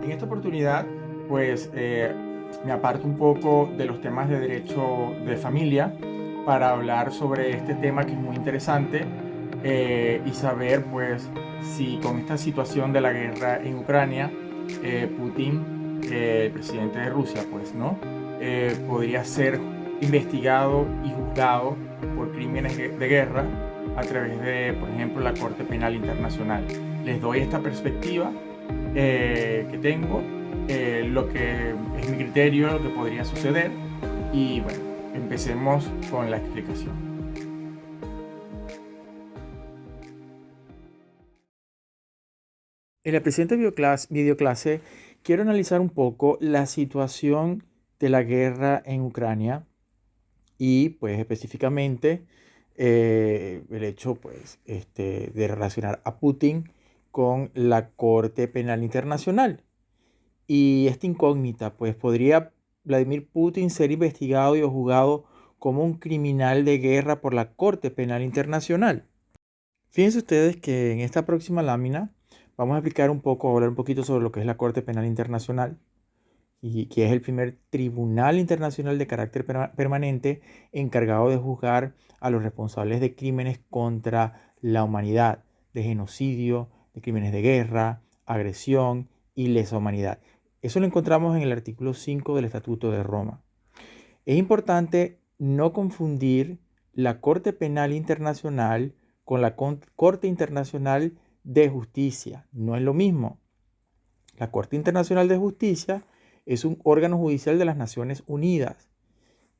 En esta oportunidad, pues me aparto un poco de los temas de derecho de familia para hablar sobre este tema que es muy interesante y saber, pues, si con esta situación de la guerra en Ucrania, Putin, el presidente de Rusia, pues, ¿no? Podría ser investigado y juzgado por crímenes de guerra a través de, por ejemplo, la Corte Penal Internacional. Les doy esta perspectiva que tengo, lo que es mi criterio, lo que podría suceder y bueno, empecemos con la explicación. En la presente videoclase quiero analizar un poco la situación de la guerra en Ucrania y pues específicamente el hecho pues de relacionar a Putin con la Corte Penal Internacional. Y esta incógnita, pues podría Vladimir Putin ser investigado y o juzgado como un criminal de guerra por la Corte Penal Internacional. Fíjense ustedes que en esta próxima lámina vamos a explicar un poco, hablar un poquito sobre lo que es la Corte Penal Internacional y que es el primer tribunal internacional de carácter permanente encargado de juzgar a los responsables de crímenes contra la humanidad, de genocidio, de crímenes de guerra, agresión y lesa humanidad. Eso lo encontramos en el artículo 5 del Estatuto de Roma. Es importante no confundir la Corte Penal Internacional con la Corte Internacional de Justicia. No es lo mismo. La Corte Internacional de Justicia es un órgano judicial de las Naciones Unidas.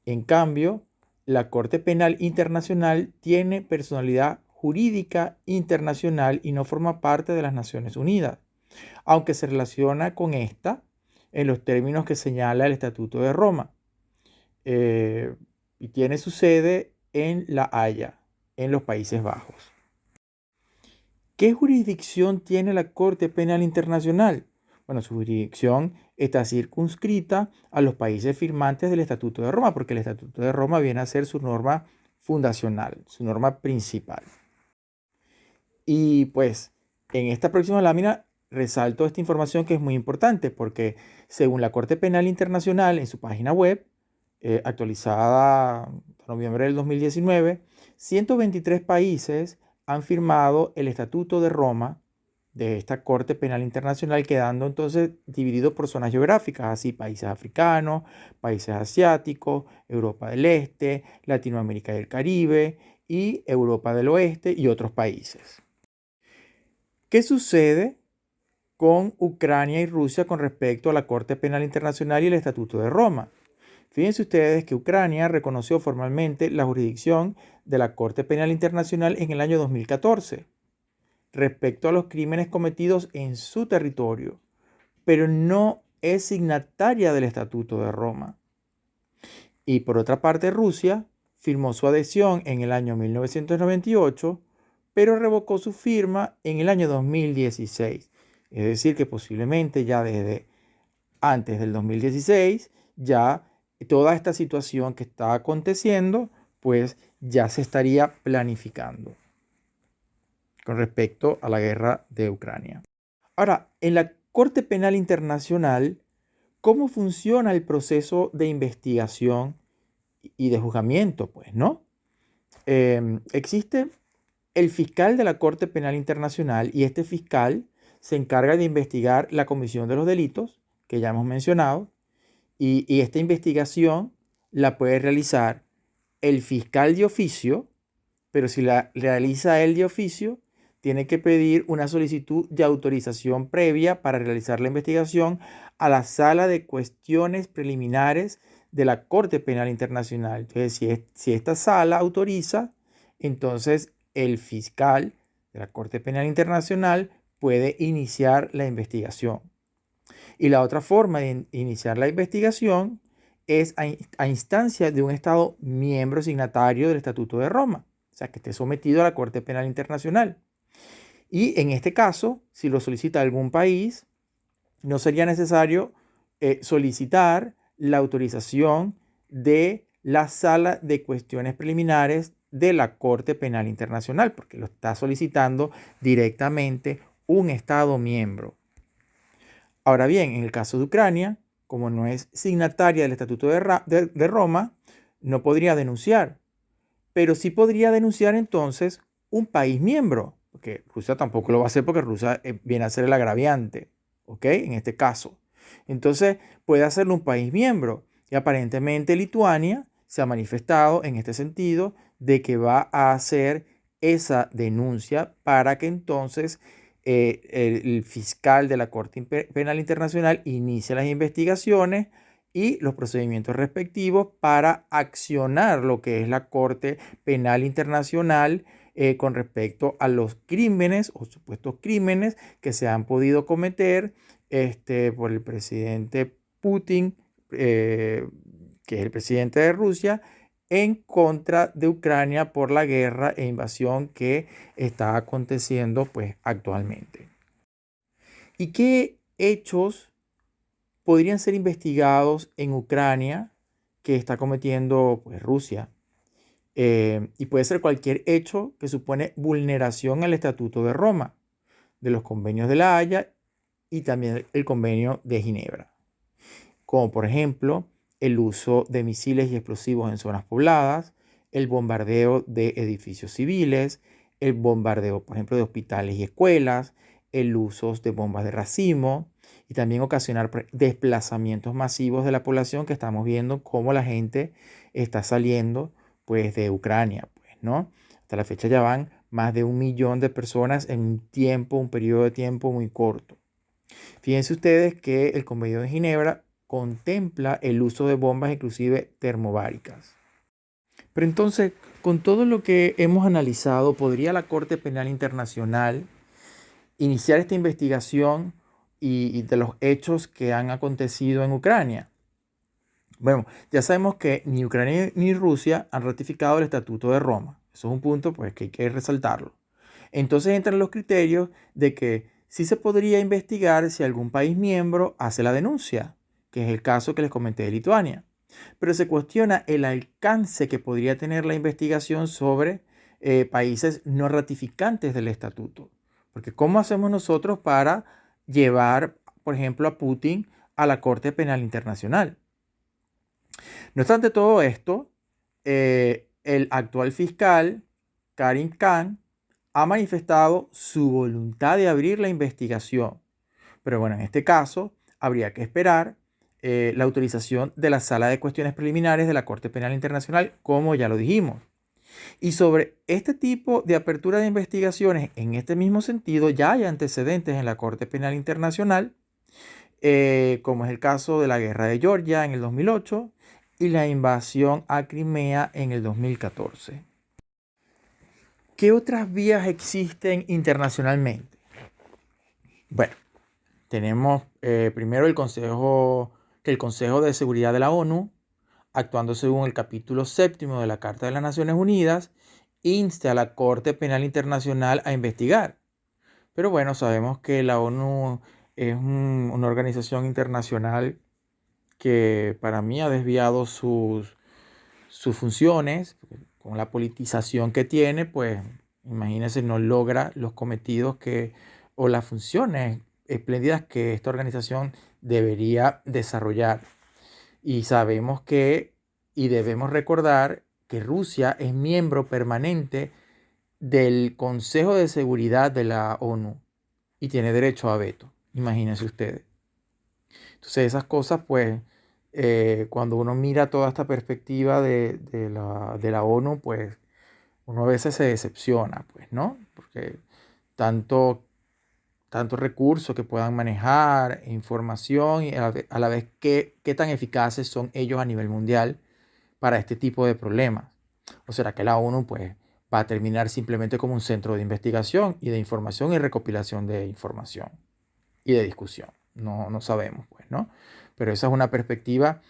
En cambio, la Corte Penal Internacional tiene personalidad jurídica internacional y no forma parte de las Naciones Unidas, aunque se relaciona con esta en los términos que señala el Estatuto de Roma. Y tiene su sede en La Haya, en los Países Bajos. ¿Qué jurisdicción tiene la Corte Penal Internacional? Bueno, su jurisdicción está circunscrita a los países firmantes del Estatuto de Roma, porque el Estatuto de Roma viene a ser su norma fundacional, su norma principal. Y pues en esta próxima lámina resalto esta información que es muy importante, porque según la Corte Penal Internacional en su página web, actualizada en noviembre del 2019, 123 países han firmado el Estatuto de Roma de esta Corte Penal Internacional, quedando entonces dividido por zonas geográficas, así países africanos, países asiáticos, Europa del Este, Latinoamérica y el Caribe y Europa del Oeste y otros países. ¿Qué sucede con Ucrania y Rusia con respecto a la Corte Penal Internacional y el Estatuto de Roma? Fíjense ustedes que Ucrania reconoció formalmente la jurisdicción de la Corte Penal Internacional en el año 2014 respecto a los crímenes cometidos en su territorio, pero no es signataria del Estatuto de Roma. Y por otra parte, Rusia firmó su adhesión en el año 1998, pero revocó su firma en el año 2016. Es decir, que posiblemente ya desde antes del 2016, ya toda esta situación que está aconteciendo, pues ya se estaría planificando con respecto a la guerra de Ucrania. Ahora, en la Corte Penal Internacional, ¿cómo funciona el proceso de investigación y de juzgamiento? Pues, ¿no? Existe el fiscal de la Corte Penal Internacional y este fiscal se encarga de investigar la comisión de los delitos que ya hemos mencionado y esta investigación la puede realizar el fiscal de oficio, pero si la realiza él de oficio, tiene que pedir una solicitud de autorización previa para realizar la investigación a la Sala de Cuestiones Preliminares de la Corte Penal Internacional. Entonces, si esta sala autoriza, entonces el fiscal de la Corte Penal Internacional puede iniciar la investigación. Y la otra forma de iniciar la investigación es a instancia de un Estado miembro signatario del Estatuto de Roma, o sea, que esté sometido a la Corte Penal Internacional. Y en este caso, si lo solicita algún país, no sería necesario solicitar la autorización de la Sala de Cuestiones Preliminares de la Corte Penal Internacional, porque lo está solicitando directamente un Estado miembro. Ahora bien, en el caso de Ucrania, como no es signataria del Estatuto de Roma, no podría denunciar, pero sí podría denunciar entonces un país miembro, porque Rusia tampoco lo va a hacer porque Rusia viene a ser el agraviante, ¿ok? En este caso. Entonces puede hacerlo un país miembro y aparentemente Lituania se ha manifestado en este sentido de que va a hacer esa denuncia para que entonces el fiscal de la Corte Penal Internacional inicie las investigaciones y los procedimientos respectivos para accionar lo que es la Corte Penal Internacional con respecto a los crímenes o supuestos crímenes que se han podido cometer por el presidente Putin, que es el presidente de Rusia, en contra de Ucrania por la guerra e invasión que está aconteciendo pues actualmente. ¿Y qué hechos podrían ser investigados en Ucrania que está cometiendo pues, Rusia? Y puede ser cualquier hecho que supone vulneración al Estatuto de Roma, de los convenios de La Haya y también el convenio de Ginebra, como por ejemplo el uso de misiles y explosivos en zonas pobladas, el bombardeo de edificios civiles, el bombardeo, por ejemplo, de hospitales y escuelas, el uso de bombas de racimo y también ocasionar desplazamientos masivos de la población, que estamos viendo cómo la gente está saliendo pues de Ucrania, pues, ¿no? Hasta la fecha ya van más de 1 millón de personas en un periodo de tiempo muy corto. Fíjense ustedes que el Convenio de Ginebra contempla el uso de bombas inclusive termobáricas. Pero entonces, con todo lo que hemos analizado, ¿podría la Corte Penal Internacional iniciar esta investigación y de los hechos que han acontecido en Ucrania? Bueno, ya sabemos que ni Ucrania ni Rusia han ratificado el Estatuto de Roma. Eso es un punto pues, que hay que resaltarlo. Entonces entran los criterios de que sí se podría investigar si algún país miembro hace la denuncia, que es el caso que les comenté de Lituania. Pero se cuestiona el alcance que podría tener la investigación sobre países no ratificantes del estatuto. Porque ¿cómo hacemos nosotros para llevar, por ejemplo, a Putin a la Corte Penal Internacional? No obstante todo esto, el actual fiscal, Karim Khan, ha manifestado su voluntad de abrir la investigación. Pero bueno, en este caso habría que esperar la autorización de la Sala de Cuestiones Preliminares de la Corte Penal Internacional, como ya lo dijimos. Y sobre este tipo de apertura de investigaciones, en este mismo sentido, ya hay antecedentes en la Corte Penal Internacional, como es el caso de la guerra de Georgia en el 2008 y la invasión a Crimea en el 2014. ¿Qué otras vías existen internacionalmente? Bueno, tenemos primero el Consejo de Seguridad de la ONU, actuando según el capítulo 7 de la Carta de las Naciones Unidas, insta a la Corte Penal Internacional a investigar. Pero bueno, sabemos que la ONU es una organización internacional que para mí ha desviado sus funciones. Con la politización que tiene, pues imagínense, no logra los cometidos o las funciones espléndidas que esta organización debería desarrollar. Y sabemos y debemos recordar que Rusia es miembro permanente del Consejo de Seguridad de la ONU y tiene derecho a veto. Imagínense ustedes. Entonces esas cosas, pues, cuando uno mira toda esta perspectiva de la ONU, pues uno a veces se decepciona, pues, ¿no? Porque tanto recursos que puedan manejar, información, y a la vez qué tan eficaces son ellos a nivel mundial para este tipo de problemas. ¿O será que la ONU, pues, va a terminar simplemente como un centro de investigación y de información y recopilación de información y de discusión? No sabemos, pues, ¿no? Pero esa es una perspectiva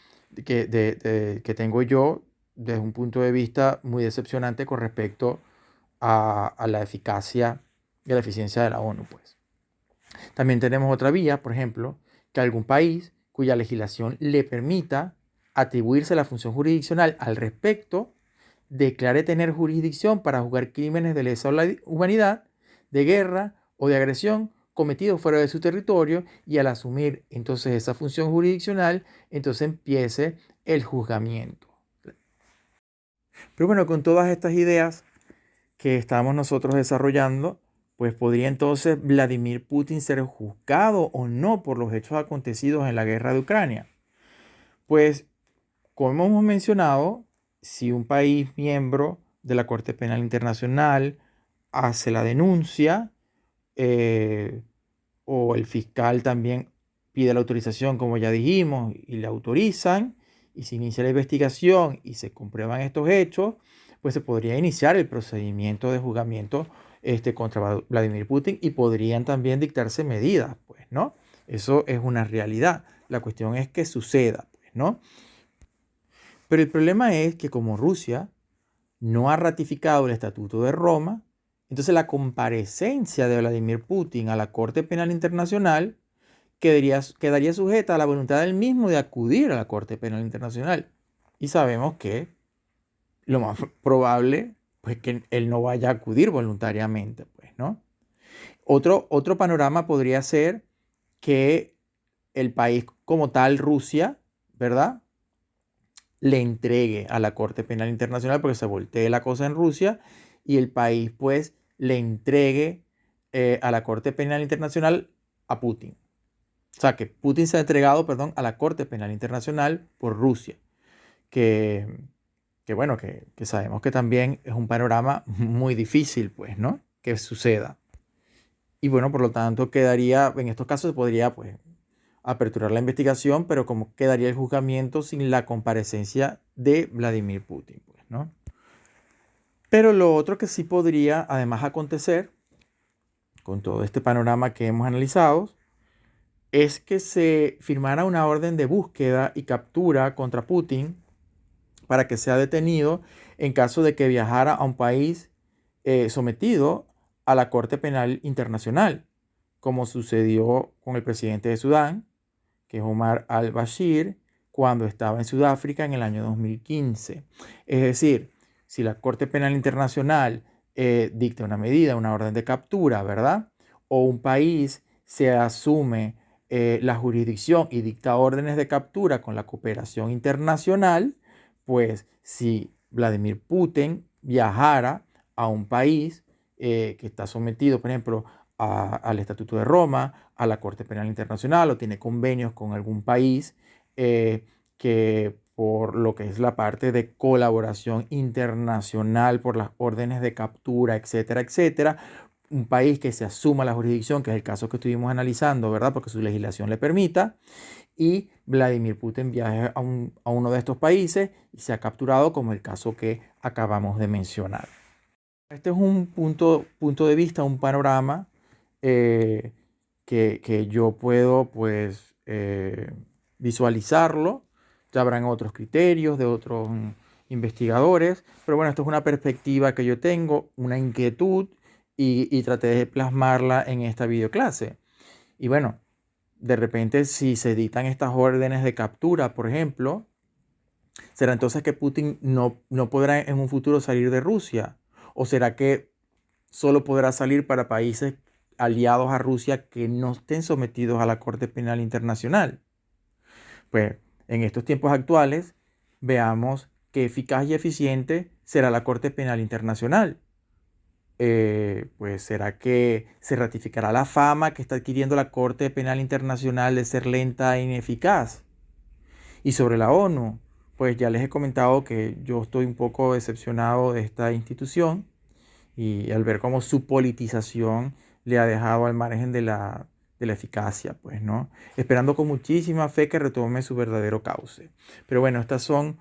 que tengo yo desde un punto de vista muy decepcionante con respecto a la eficacia y a la eficiencia de la ONU, pues. También tenemos otra vía, por ejemplo, que algún país cuya legislación le permita atribuirse la función jurisdiccional al respecto, declare tener jurisdicción para juzgar crímenes de lesa humanidad, de guerra o de agresión cometido fuera de su territorio y al asumir entonces esa función jurisdiccional, entonces empiece el juzgamiento. Pero bueno, con todas estas ideas que estamos nosotros desarrollando, pues podría entonces Vladimir Putin ser juzgado o no por los hechos acontecidos en la guerra de Ucrania. Pues, como hemos mencionado, si un país miembro de la Corte Penal Internacional hace la denuncia, o el fiscal también pide la autorización, como ya dijimos, y la autorizan, y se inicia la investigación y se comprueban estos hechos, pues se podría iniciar el procedimiento de juzgamiento contra Vladimir Putin y podrían también dictarse medidas, pues, ¿no? Eso es una realidad. La cuestión es que suceda, pues, ¿no? Pero el problema es que como Rusia no ha ratificado el Estatuto de Roma, entonces la comparecencia de Vladimir Putin a la Corte Penal Internacional quedaría sujeta a la voluntad del mismo de acudir a la Corte Penal Internacional. Y sabemos que lo más probable pues que él no vaya a acudir voluntariamente, pues, ¿no? Otro panorama podría ser que el país como tal, Rusia, ¿verdad?, le entregue a la Corte Penal Internacional porque se voltee la cosa en Rusia y el país pues le entregue a la Corte Penal Internacional a Putin. O sea, que Putin se ha entregado, perdón, a la Corte Penal Internacional por Rusia, que, bueno, que sabemos que también es un panorama muy difícil, pues, ¿no?, que suceda. Y bueno, por lo tanto, quedaría, en estos casos se podría, pues, aperturar la investigación, pero como quedaría el juzgamiento sin la comparecencia de Vladimir Putin, pues, ¿no? Pero lo otro que sí podría además acontecer, con todo este panorama que hemos analizado, es que se firmara una orden de búsqueda y captura contra Putin para que sea detenido en caso de que viajara a un país sometido a la Corte Penal Internacional, como sucedió con el presidente de Sudán, que es Omar al-Bashir, cuando estaba en Sudáfrica en el año 2015. Es decir, si la Corte Penal Internacional dicta una medida, una orden de captura, ¿verdad? O un país se asume la jurisdicción y dicta órdenes de captura con la cooperación internacional, pues si Vladimir Putin viajara a un país que está sometido, por ejemplo, al Estatuto de Roma, a la Corte Penal Internacional o tiene convenios con algún país que por lo que es la parte de colaboración internacional por las órdenes de captura, etcétera, etcétera, un país que se asuma la jurisdicción, que es el caso que estuvimos analizando, ¿verdad? Porque su legislación le permita, y Vladimir Putin viaja a uno de estos países y se ha capturado, como el caso que acabamos de mencionar. Este es un punto de vista, un panorama eh, que yo puedo pues visualizarlo. Ya habrán otros criterios de otros investigadores, pero bueno, esto es una perspectiva que yo tengo, una inquietud y traté de plasmarla en esta videoclase. Y bueno, de repente si se dictan estas órdenes de captura, por ejemplo, ¿será entonces que Putin no podrá en un futuro salir de Rusia? ¿O será que solo podrá salir para países aliados a Rusia que no estén sometidos a la Corte Penal Internacional? Pues en estos tiempos actuales, veamos qué eficaz y eficiente será la Corte Penal Internacional. Pues será que se ratificará la fama que está adquiriendo la Corte Penal Internacional de ser lenta e ineficaz. Y sobre la ONU, pues ya les he comentado que yo estoy un poco decepcionado de esta institución y al ver cómo su politización le ha dejado al margen de la eficacia, pues, ¿no? Esperando con muchísima fe que retome su verdadero cauce. Pero bueno, estos son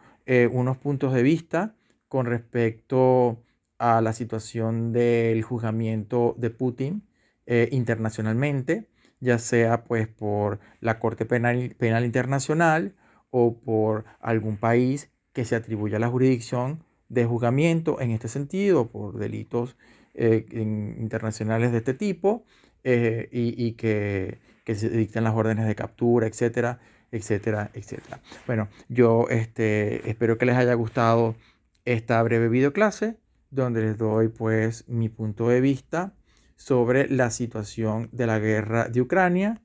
unos puntos de vista con respecto a la situación del juzgamiento de Putin internacionalmente, ya sea pues por la Corte Penal Internacional o por algún país que se atribuya la jurisdicción de juzgamiento en este sentido por delitos internacionales de este tipo y que se dicten las órdenes de captura, etcétera, etcétera, etcétera. Bueno, yo espero que les haya gustado esta breve videoclase donde les doy pues mi punto de vista sobre la situación de la guerra de Ucrania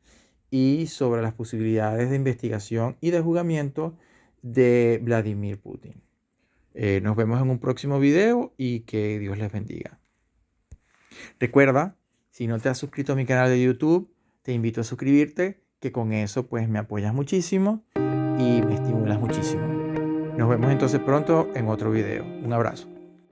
y sobre las posibilidades de investigación y de juzgamiento de Vladimir Putin. Nos vemos en un próximo video y que Dios les bendiga. Recuerda, si no te has suscrito a mi canal de YouTube, te invito a suscribirte, que con eso pues me apoyas muchísimo y me estimulas muchísimo. Nos vemos entonces pronto en otro video. Un abrazo.